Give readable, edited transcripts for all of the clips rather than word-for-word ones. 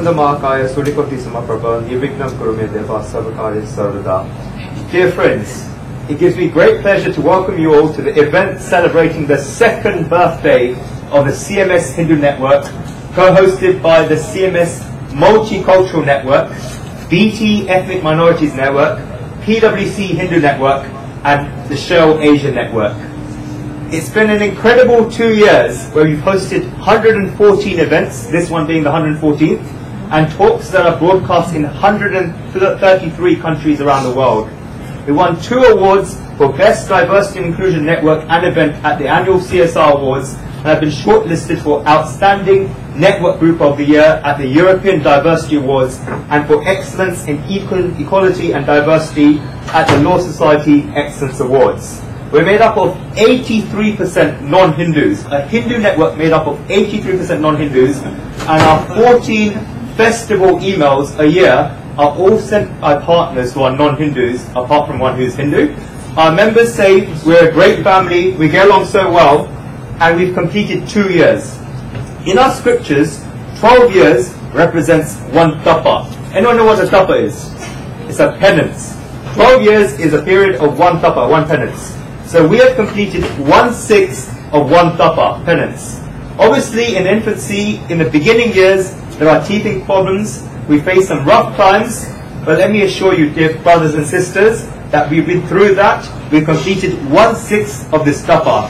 Dear friends, it gives me great pleasure to welcome you all to the event celebrating the second birthday of the CMS Hindu Network, co-hosted by the CMS Multicultural Network, BT Ethnic Minorities Network, PwC Hindu Network, and the Shell Asia Network. It's been an incredible 2 years where we've hosted 114 events, this one being the 114th, and talks that are broadcast in 133 countries around the world. We won 2 awards for Best Diversity and Inclusion Network and Event at the annual CSR Awards, and have been shortlisted for Outstanding Network Group of the Year at the European Diversity Awards, and for Excellence in Equality and Diversity at the Law Society Excellence Awards. We're made up of 83% non-Hindus, a Hindu network made up of 83% non-Hindus, and our 14 festival emails a year are all sent by partners who are non-Hindus, apart from one who's Hindu. Our members say we're a great family, we get along so well, and we've completed 2 years. In our scriptures, 12 years represents 1 tapa. Anyone know what a tapa is? It's a penance. 12 years is a period of 1 tapa, 1 penance. So we have completed 1/6 of 1 tapa, penance. Obviously, in infancy, in the beginning years, there are teething problems. We face some rough times, but let me assure you, dear brothers and sisters, that we've been through that. We've completed 1/6 of this tapa.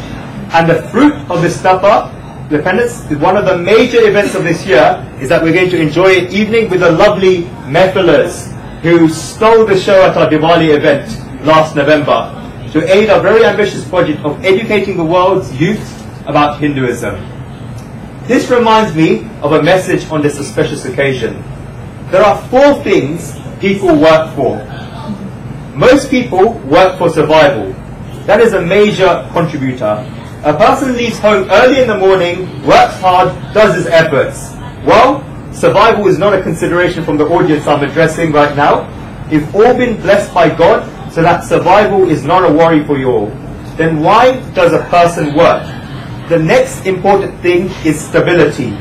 And the fruit of this tapa, the penance, is one of the major events of this year, is that we're going to enjoy an evening with the lovely Mehfilers who stole the show at our Diwali event last November, to aid our very ambitious project of educating the world's youth about Hinduism. This reminds me of a message on this auspicious occasion. There are 4 things people work for. Most people work for survival. That is a major contributor. A person leaves home early in the morning, works hard, does his efforts. Well, survival is not a consideration from the audience I'm addressing right now. You've all been blessed by God, so that survival is not a worry for you all. Then why does a person work? The next important thing is stability.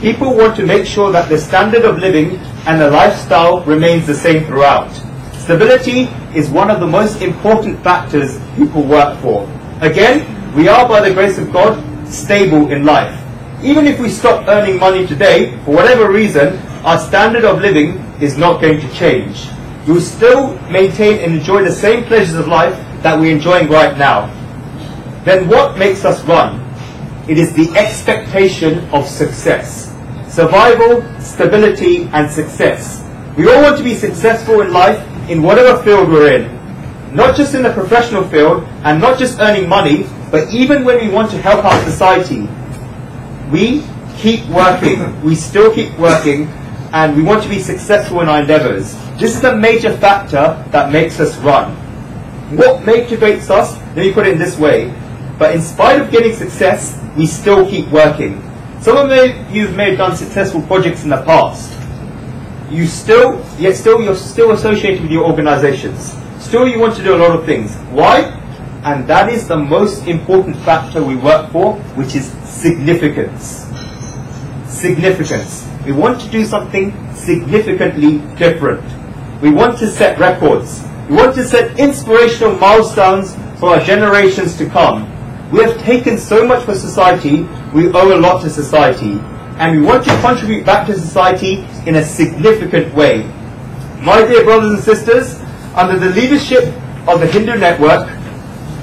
People want to make sure that the standard of living and the lifestyle remains the same throughout. Stability is one of the most important factors people work for. Again, we are, by the grace of God, stable in life. Even if we stop earning money today, for whatever reason, our standard of living is not going to change. We'll still maintain and enjoy the same pleasures of life that we're enjoying right now. Then what makes us run? It is the expectation of success. Survival, stability, and success. We all want to be successful in life in whatever field we're in. Not just in the professional field, and not just earning money, but even when we want to help our society. We keep working. We still keep working, and we want to be successful in our endeavors. This is a major factor that makes us run. What motivates us? Let me put it in this way. But in spite of getting success, we still keep working. Some of you may have done successful projects in the past. You're still associated with your organizations. Still you want to do a lot of things. Why? And that is the most important factor we work for, which is significance. Significance. We want to do something significantly different. We want to set records. We want to set inspirational milestones for our generations to come. We have taken so much for society, we owe a lot to society. And we want to contribute back to society in a significant way. My dear brothers and sisters, under the leadership of the Hindu Network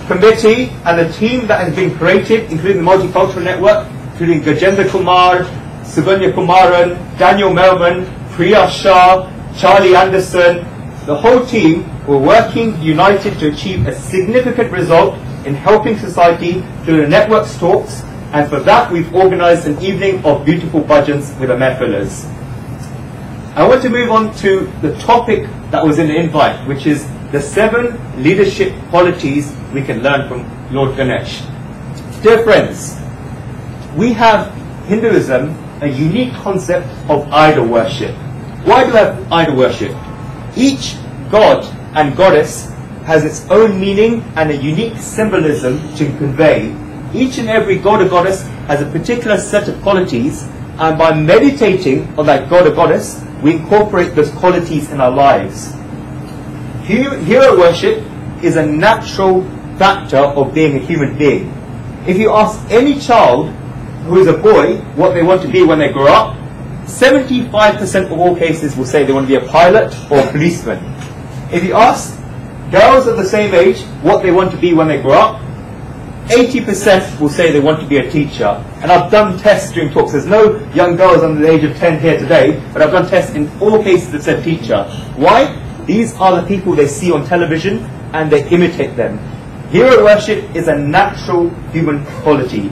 Committee and the team that has been created, including the Multicultural Network, including Gajendra Kumar, Suganya Kumaran, Daniel Melman, Priya Shah, Charlie Anderson, the whole team were working united to achieve a significant result in helping society through the network's talks, and for that we've organized an evening of beautiful bhajans with the Mehfilers. I want to move on to the topic that was in the invite, which is the 7 leadership qualities we can learn from Lord Ganesh. Dear friends, we have Hinduism, a unique concept of idol worship. Why do we have idol worship? Each god and goddess has its own meaning and a unique symbolism to convey. Each and every god or goddess has a particular set of qualities, and by meditating on that god or goddess, we incorporate those qualities in our lives. Hero worship is a natural factor of being a human being. If you ask any child who is a boy what they want to be when they grow up, 75% of all cases will say they want to be a pilot or a policeman. If you ask girls of the same age what they want to be when they grow up, 80% will say they want to be a teacher. And I've done tests during talks. There's no young girls under the age of 10 here today, but I've done tests in all cases that said teacher. Why? These are the people they see on television and they imitate them. Hero worship is a natural human quality.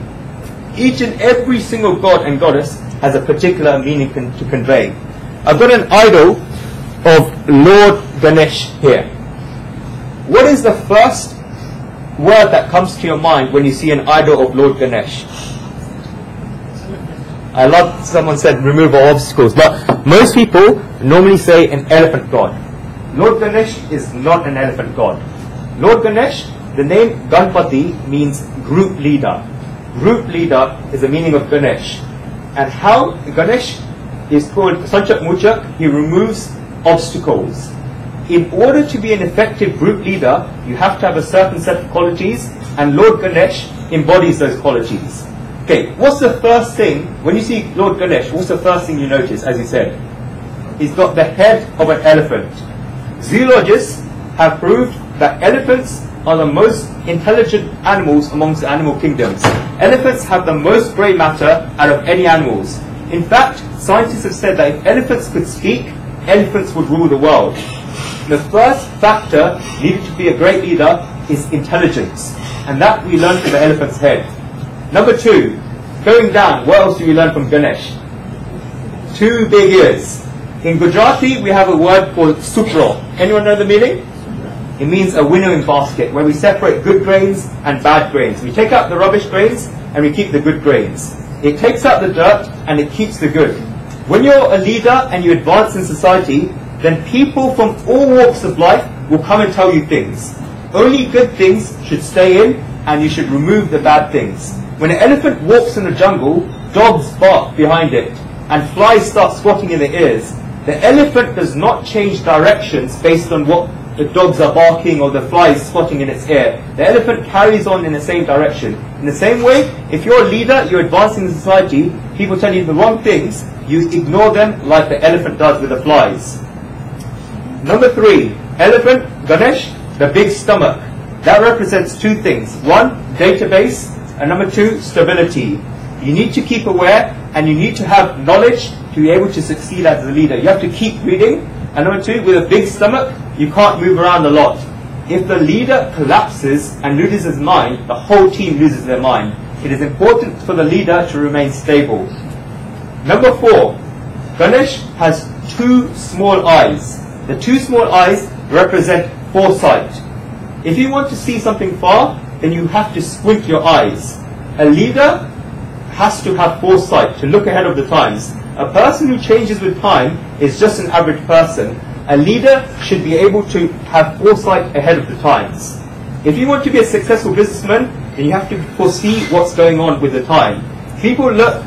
Each and every single god and goddess has a particular meaning to convey. I've got an idol of Lord Ganesh here. What is the first word that comes to your mind when you see an idol of Lord Ganesh? I love someone said remove all obstacles, but most people normally say an elephant god. Lord Ganesh is not an elephant god. Lord Ganesh, the name Ganpati means group leader. Group leader is the meaning of Ganesh. And how Ganesh is called Sanchak Muchak, he removes obstacles. In order to be an effective group leader, you have to have a certain set of qualities, and Lord Ganesh embodies those qualities. Okay, what's the first thing, when you see Lord Ganesh, what's the first thing you notice, as he said? He's got the head of an elephant. Zoologists have proved that elephants are the most intelligent animals amongst the animal kingdoms. Elephants have the most grey matter out of any animals. In fact, scientists have said that if elephants could speak, elephants would rule the world. The first factor needed to be a great leader is intelligence, and that we learn from the elephant's head. Number two, going down, what else do we learn from Ganesh? Two big ears. In Gujarati, we have a word called supro. Anyone know the meaning? It means a winnowing basket, where we separate good grains and bad grains. We take out the rubbish grains and we keep the good grains. It takes out the dirt and it keeps the good. When you're a leader and you advance in society, then people from all walks of life will come and tell you things. Only good things should stay in, and you should remove the bad things. When an elephant walks in the jungle, dogs bark behind it, and flies start squatting in the ears. The elephant does not change directions based on what the dogs are barking or the flies squatting in its ear. The elephant carries on in the same direction. In the same way, if you're a leader, you're advancing in society, people tell you the wrong things, you ignore them like the elephant does with the flies. Number three, elephant, Ganesh, the big stomach. That represents two things. One, database, and number two, stability. You need to keep aware, and you need to have knowledge to be able to succeed as a leader. You have to keep reading. And number two, with a big stomach, you can't move around a lot. If the leader collapses and loses his mind, the whole team loses their mind. It is important for the leader to remain stable. Number four, Ganesh has two small eyes. The two small eyes represent foresight. If you want to see something far, then you have to squint your eyes. A leader has to have foresight, to look ahead of the times. A person who changes with time is just an average person. A leader should be able to have foresight ahead of the times. If you want to be a successful businessman, then you have to foresee what's going on with the time. People look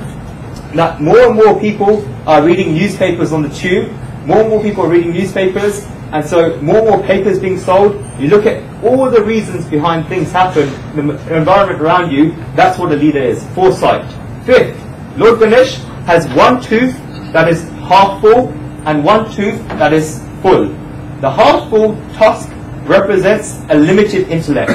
that more and more people are reading newspapers on the tube. More and more people are reading newspapers, and so more and more papers being sold. You look at all the reasons behind things happen, the environment around you, that's what a leader is, foresight. Fifth, Lord Ganesh has one tooth that is half full and one tooth that is full. The half full tusk represents a limited intellect.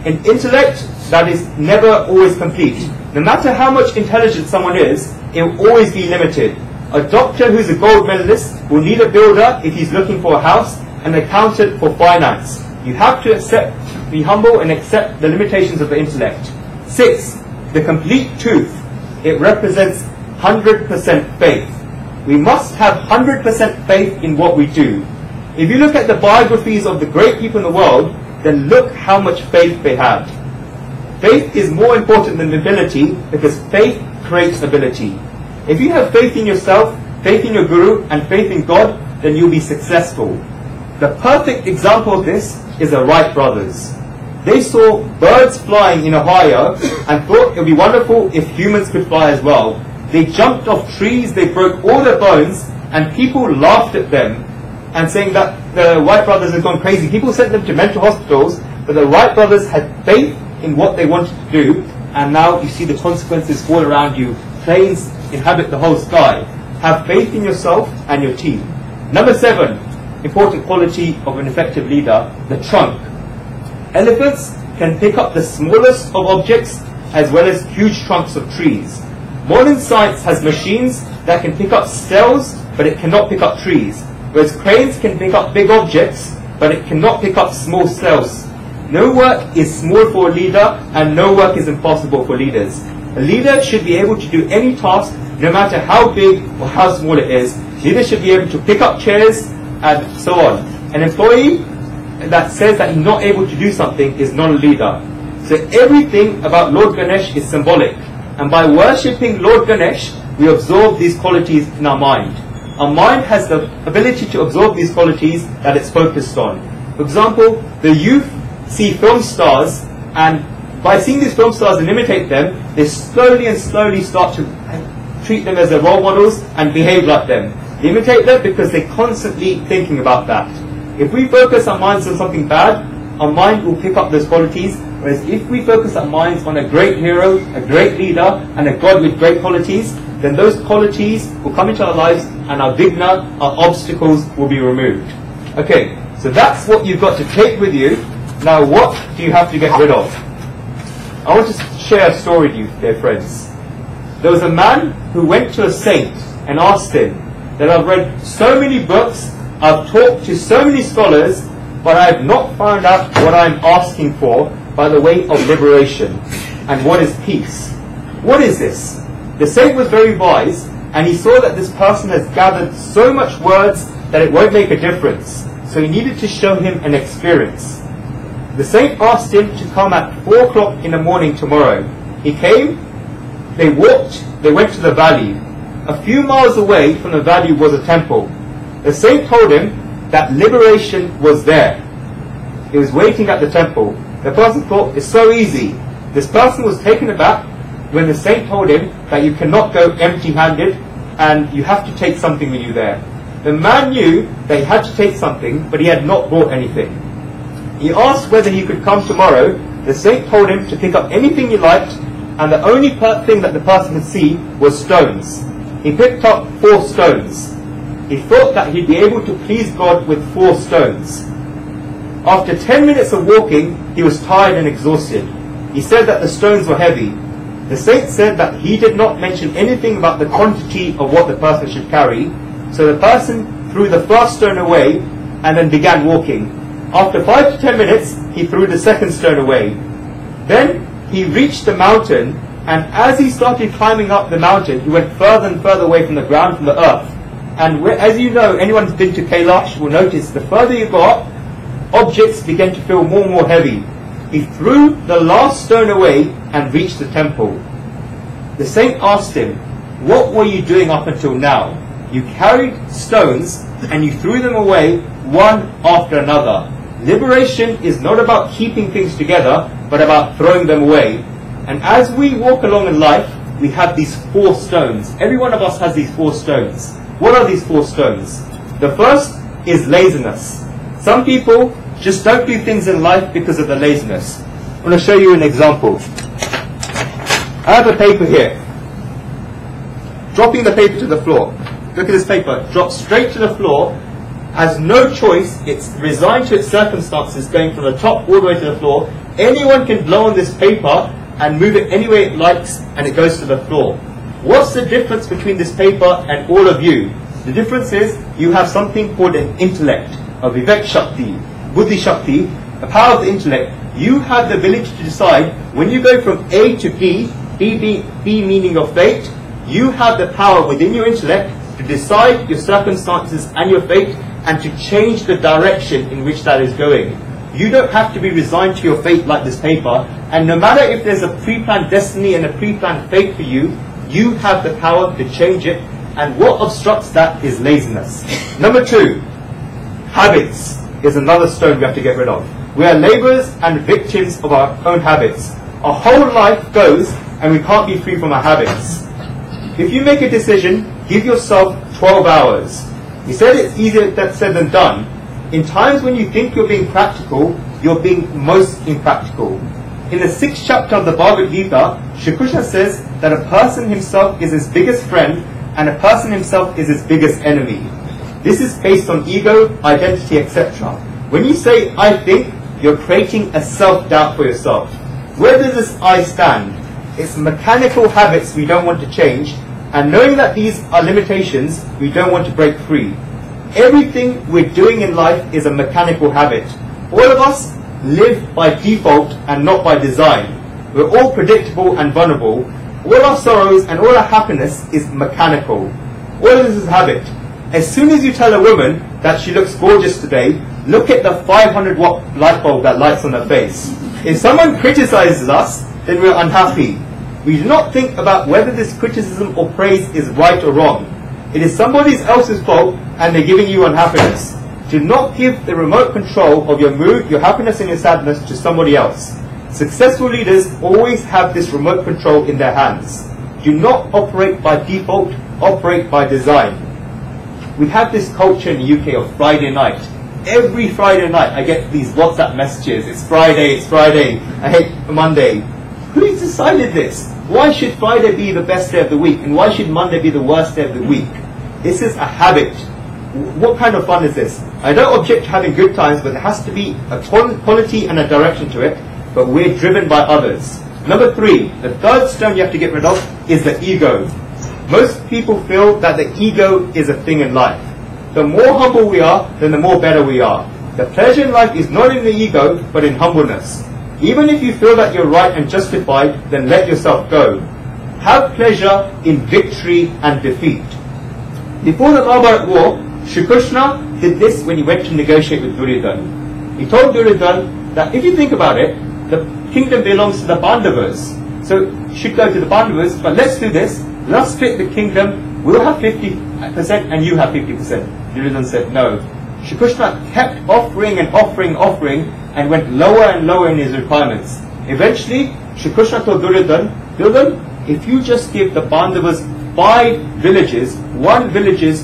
An intellect that is never always complete. No matter how much intelligent someone is, it will always be limited. A doctor who's a gold medalist will need a builder if he's looking for a house, and an accountant for finance. You have to be humble and accept the limitations of the intellect. Six, the complete truth. It represents 100% faith. We must have 100% faith in what we do. If you look at the biographies of the great people in the world, then look how much faith they had. Faith is more important than ability, because faith creates ability. If you have faith in yourself, faith in your guru, and faith in God, then you'll be successful. The perfect example of this is the Wright brothers. They saw birds flying in Ohio and thought it would be wonderful if humans could fly as well. They jumped off trees, they broke all their bones, and people laughed at them and saying that the Wright brothers had gone crazy. People sent them to mental hospitals, but the Wright brothers had faith in what they wanted to do, and now you see the consequences all around you. Planes inhabit the whole sky. Have faith in yourself and your team. Number 7, important quality of an effective leader, the trunk. Elephants can pick up the smallest of objects as well as huge trunks of trees. Modern science has machines that can pick up cells, but it cannot pick up trees. Whereas cranes can pick up big objects, but it cannot pick up small cells. No work is small for a leader, and no work is impossible for leaders. A leader should be able to do any task, no matter how big or how small it is. Leaders should be able to pick up chairs and so on. An employee that says that he's not able to do something is not a leader. So everything about Lord Ganesh is symbolic. And by worshipping Lord Ganesh, we absorb these qualities in our mind. Our mind has the ability to absorb these qualities that it's focused on. For example, the youth see film stars, and by seeing these film stars and imitate them, they slowly and slowly start to treat them as their role models and behave like them. They imitate them because they're constantly thinking about that. If we focus our minds on something bad, our mind will pick up those qualities, whereas if we focus our minds on a great hero, a great leader, and a God with great qualities, then those qualities will come into our lives, and our vigna, our obstacles, will be removed. Okay, so that's what you've got to take with you. Now, what do you have to get rid of? I want to share a story with you, dear friends. There was a man who went to a saint and asked him that I've read so many books, I've talked to so many scholars, but I have not found out what I'm asking for by the way of liberation. And what is peace? What is this? The saint was very wise, and he saw that this person has gathered so much words that it won't make a difference. So he needed to show him an experience. The saint asked him to come at 4 o'clock in the morning tomorrow. He came, they walked, they went to the valley. A few miles away from the valley was a temple. The saint told him that liberation was there. He was waiting at the temple. The person thought, it's so easy. This person was taken aback when the saint told him that you cannot go empty-handed and you have to take something with you there. The man knew that he had to take something, but he had not brought anything. He asked whether he could come tomorrow. The saint told him to pick up anything he liked, and the only thing that the person could see was stones. He picked up 4 stones. He thought that he'd be able to please God with 4 stones. After 10 minutes of walking, he was tired and exhausted. He said that the stones were heavy. The saint said that he did not mention anything about the quantity of what the person should carry, so the person threw the first stone away and then began walking. After 5 to 10 minutes, he threw the second stone away. Then he reached the mountain, and as he started climbing up the mountain, he went further and further away from the ground, from the earth. And as you know, anyone who's been to Kailash will notice the further you go up, objects began to feel more and more heavy. He threw the last stone away and reached the temple. The saint asked him, what were you doing up until now? You carried stones and you threw them away one after another. Liberation is not about keeping things together, but about throwing them away. And as we walk along in life, we have these 4 stones. Every one of us has these 4 stones. What are these 4 stones? The first is laziness. Some people just don't do things in life because of the laziness. I'm going to show you an example. I have a paper here. Dropping the paper to the floor. Look at this paper. Drops straight to the floor. Has no choice. It's resigned to its circumstances, going from the top all the way to the floor. Anyone can blow on this paper and move it any way it likes, and it goes to the floor. What's the difference between this paper and all of you? The difference is you have something called an intellect, a Vivek Shakti, Buddhi Shakti, a power of the intellect. You have the ability to decide when you go from A to B, B meaning your fate, you have the power within your intellect to decide your circumstances and your fate and to change the direction in which that is going. You don't have to be resigned to your fate like this paper, and no matter if there's a pre-planned destiny and a pre-planned fate for you, you have the power to change it, and what obstructs that is laziness. Number 2, habits is another stone we have to get rid of. We are laborers and victims of our own habits. Our whole life goes and we can't be free from our habits. If you make a decision, give yourself 12 hours. He said it's easier said than done. In times when you think you're being practical, you're being most impractical. In the 6th chapter of the Bhagavad Gita, Shri Krishna says that a person himself is his biggest friend and a person himself is his biggest enemy. This is based on ego, identity, etc. When you say, I think, you're creating a self-doubt for yourself. Where does this I stand? It's mechanical habits we don't want to change, and knowing that these are limitations, we don't want to break free. Everything we're doing in life is a mechanical habit. All of us live by default and not by design. We're all predictable and vulnerable. All our sorrows and all our happiness is mechanical. All of this is habit. As soon as you tell a woman that she looks gorgeous today, look at the 500-watt light bulb that lights on her face. If someone criticizes us, then we're unhappy. We do not think about whether this criticism or praise is right or wrong. It is somebody else's fault and they're giving you unhappiness. Do not give the remote control of your mood, your happiness and your sadness to somebody else. Successful leaders always have this remote control in their hands. Do not operate by default, operate by design. We have this culture in the UK of Friday night. Every Friday night I get these WhatsApp messages. It's Friday, I hate Monday. Who decided this? Why should Friday be the best day of the week? And why should Monday be the worst day of the week? This is a habit. What kind of fun is this? I don't object to having good times, but there has to be a quality and a direction to it. But we're driven by others. Number 3, the third stone you have to get rid of is the ego. Most people feel that the ego is a thing in life. The more humble we are, then the more better we are. The pleasure in life is not in the ego, but in humbleness. Even if you feel that you're right and justified, then let yourself go. Have pleasure in victory and defeat. Before the Mahabharata war, Shri Krishna did this when he went to negotiate with Duryodhana. He told Duryodhana that if you think about it, the kingdom belongs to the Pandavas. So you should go to the Pandavas, but let's do this. Let's split the kingdom. We'll have 50% and you have 50%. Duryodhana said no. Shri Krishna kept offering and went lower and lower in his requirements. Eventually, Shri Krishna told Duryodhana, if you just give the Pandavas 5 villages, 1 villages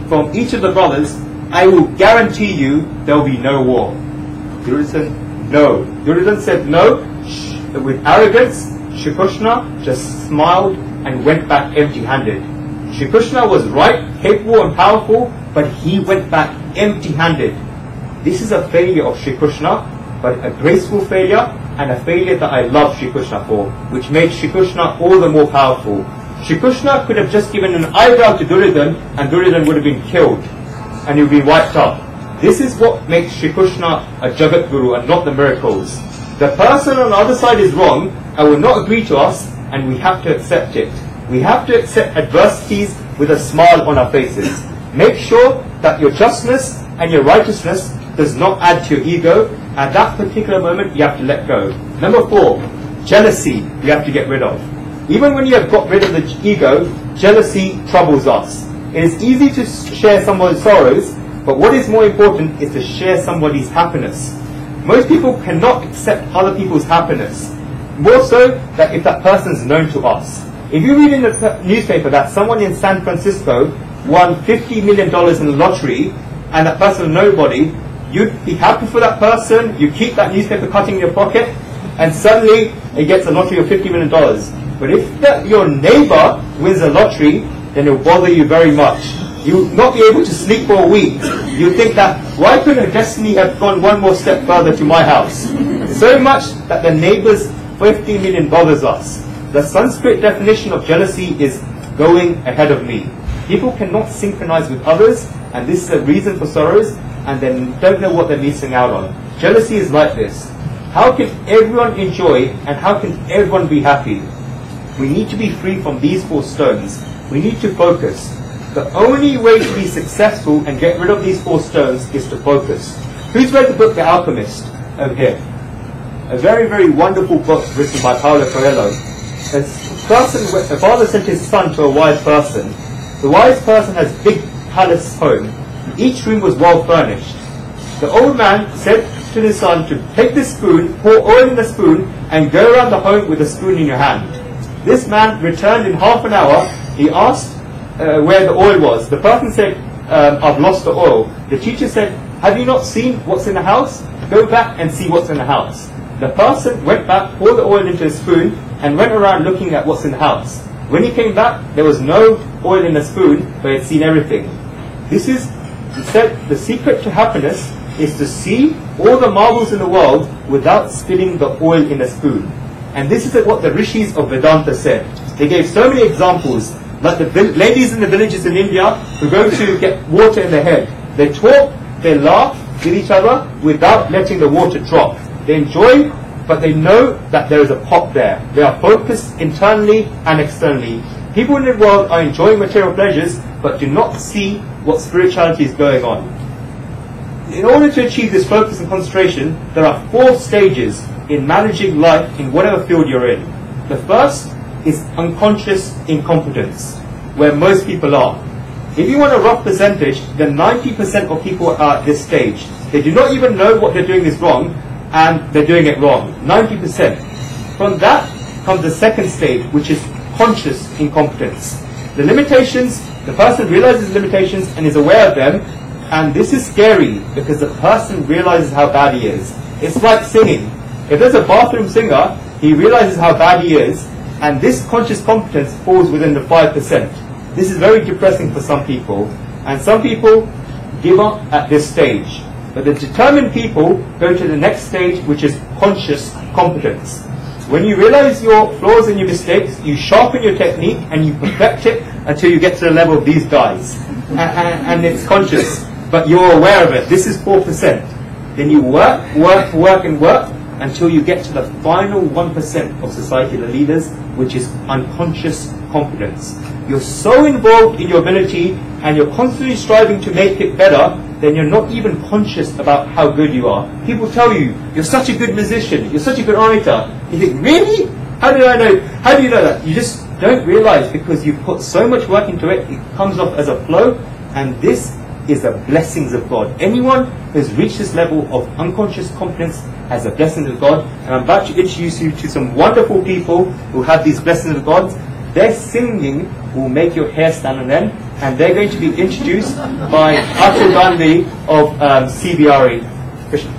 from each of the brothers, I will guarantee you there will be no war. Duryodhana said no. Duryodhana said no. With arrogance, Shri Krishna just smiled and went back empty-handed. Shri Krishna was right, capable and powerful, but he went back empty-handed. This is a failure of Shri Krishna, but a graceful failure and a failure that I love Shri Krishna for, which made Shri Krishna all the more powerful. Shri Krishna could have just given an eyebrow to Duryodhana and Duryodhana would have been killed and he would be wiped up. This is what makes Shri Krishna a Jagat Guru and not the miracles. The person on the other side is wrong and will not agree to us, and we have to accept it. We have to accept adversities with a smile on our faces. Make sure that your justness and your righteousness does not add to your ego. At that particular moment, you have to let go. Number 4, jealousy you have to get rid of. Even when you have got rid of the ego, jealousy troubles us. It is easy to share someone's sorrows, but what is more important is to share somebody's happiness. Most people cannot accept other people's happiness, more so that if that person is known to us. If you read in the newspaper that someone in San Francisco won $50 million in the lottery and that person is nobody, you'd be happy for that person, you keep that newspaper cutting in your pocket, and suddenly it gets a lottery of $50 million. But if your neighbor wins a lottery, then it will bother you very much. You will not be able to sleep for a week. You think that, why couldn't destiny have gone one more step further to my house? So much that the neighbor's 50 million bothers us. The Sanskrit definition of jealousy is going ahead of me. People cannot synchronize with others, and this is a reason for sorrows, and they don't know what they're missing out on. Jealousy is like this. How can everyone enjoy, and how can everyone be happy? We need to be free from these 4 stones. We need to focus. The only way to be successful and get rid of these 4 stones is to focus. Who's read the book The Alchemist? Over here. A very, very wonderful book written by Paulo Coelho. A father sent his son to a wise person. The wise person has a big palace home. Each room was well furnished. The old man said to his son to take this spoon, pour oil in the spoon, and go around the home with the spoon in your hand. This man returned in half an hour He asked where the oil was. The person said, I've lost the oil. The teacher said, have you not seen what's in the house? Go back and see what's in the house. The person went back, poured the oil into a spoon, and went around looking at what's in the house. When he came back, there was no oil in the spoon, but he had seen everything. He said, the secret to happiness is to see all the marvels in the world without spilling the oil in the spoon. And this is what the rishis of Vedanta said. They gave so many examples, like the ladies in the villages in India who go to get water in their head. They talk, they laugh with each other without letting the water drop. They enjoy, but they know that there is a pot there. They are focused internally and externally. People in the world are enjoying material pleasures, but do not see what spirituality is going on. In order to achieve this focus and concentration, there are 4 stages in managing life in whatever field you're in. The first is unconscious incompetence, where most people are. If you want a rough percentage, then 90% of people are at this stage. They do not even know what they're doing is wrong, and they're doing it wrong. 90%. From that comes the second stage, which is conscious incompetence. The limitations, the person realizes limitations and is aware of them, and this is scary because the person realizes how bad he is. It's like singing. If there's a bathroom singer, he realizes how bad he is, and this conscious competence falls within the 5%. This is very depressing for some people, and some people give up at this stage. But the determined people go to the next stage, which is conscious competence. When you realize your flaws and your mistakes, you sharpen your technique and you perfect it until you get to the level of these guys. And it's conscious, but you're aware of it. This is 4%. Then you work until you get to the final 1% of society, the leaders, which is unconscious competence. You're so involved in your ability and you're constantly striving to make it better, then you're not even conscious about how good you are. People tell you, you're such a good musician, you're such a good orator. You think, really? How do I know? How do you know that? You just don't realize because you put so much work into it, it comes off as a flow, and this is the blessings of God. Anyone who's reached this level of unconscious competence has the blessings of God, and I'm about to introduce you to some wonderful people who have these blessings of God. Their singing will make your hair stand on end, and they're going to be introduced by Atul Gandhi of CBRE. Krishna.